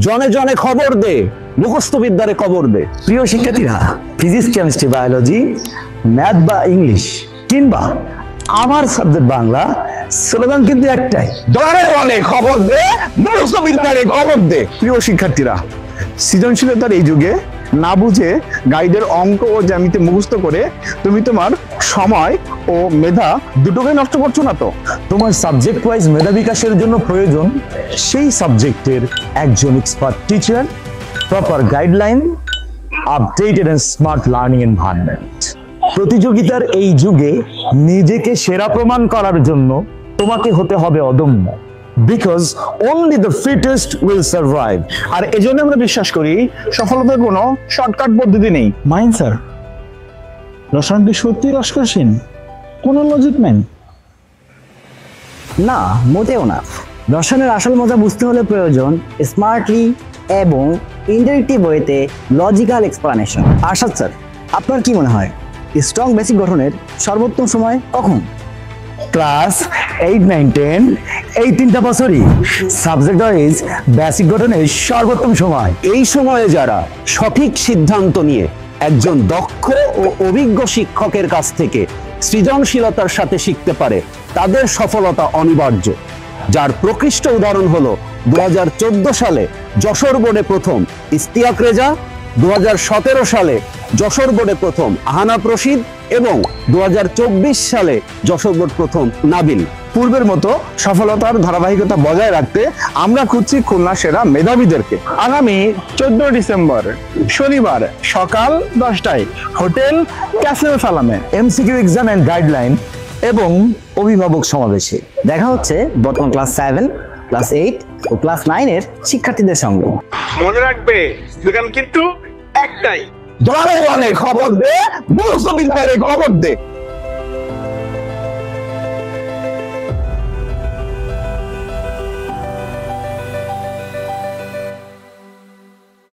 জনে জনে খবর দে, মুখস্থ বিদ্যারে খবর দে। প্রিয় শিক্ষার্থীরা, ফিজিক্স, কেমিস্ট্রি, বায়োলজি, ম্যাথ বা ইংলিশ কিংবা আমার সাবজেক্ট বাংলা, স্লোগান কিন্তু একটাই, জনে জনে খবর দে, মুখস্থ বিদ্যারে খবর দে। প্রিয় শিক্ষার্থীরা, সৃজনশীলতার এই যুগে না বুঝে গাইডের অঙ্ক ও জ্যামিতি মুখস্থ করে তুমি তোমার সময় ও মেধা দুটোকে নষ্ট করছো না তো? তোমার সাবজেক্ট ওয়াইজ মেধা বিকাশের জন্য প্রয়োজন সেই সাবজেক্টের একজন expert teacher, proper guideline, updated and smart learning environment. প্রতিযোগিতার এই যুগে নিজেকে সেরা প্রমাণ করার জন্য তোমাকে হতে হবে অদম্য, because only the fittest will survive। আর এজন্য আমরা বিশ্বাস করি সফলতার কোনো শর্টকাট পদ্ধতি নেই। মাইন স্যার, রসায়ন কি সত্যি রসকসীন? কোনো লজিক নেই। না, মোটেও না। রসায়নের আসল মজা বুঝতে হলে প্রয়োজন স্মার্টলি এবং ইন্টারেক্টিভ ওয়েতে লজিক্যাল এক্সপ্লানেশন। আরশাদ স্যার, আপনার কি মনে হয় স্ট্রং বেসিক গঠনের সর্বোত্তম সময় কখন? ক্লাস 8, 9, 10 এই 3টা বছরই সাবজেক্ট ওয়াইজ বেসিক গঠনের সর্বোত্তম সময়। এই সময়ে যারা সঠিক সিদ্ধান্ত নিয়ে একজন দক্ষ ও অভিজ্ঞ শিক্ষকের কাছ থেকে সৃজনশীলতার সাথে শিখতে পারে, তাদের সফলতা অনিবার্য। যার প্রকৃষ্ট উদাহরণ হলো 2014 সালে যশোর বোর্ডে প্রথম ইস্তিয়াক রেজা, 2017 সালে যশোর বোর্ডে প্রথম আহানা প্রসিদ এবং 2024 সালে যশোর বোর্ড প্রথম নাবিল। পূর্বের মতো সফলতার ধারাবাহিকতা বজায় রাখতে আমরা খুঁজছি খুলনা সেরা মেধাবীদেরকে। আগামী 14 ডিসেম্বর শনিবার সকাল 10টায় হোটেল ক্যাসেল সালামে এমসিকিউ এক্সাম এন্ড গাইডলাইন এবং অভিভাবক সমাবেশে দেখা হচ্ছে বর্তমান ক্লাস 7, ক্লাস 8 ও ক্লাস 9 এর শিক্ষার্থীদের সঙ্গে। মনে রাখবে স্লোগান কিন্তু একটাই, জনে জনে খবর দে, মুখস্থ বিদ্যারে খবর দে।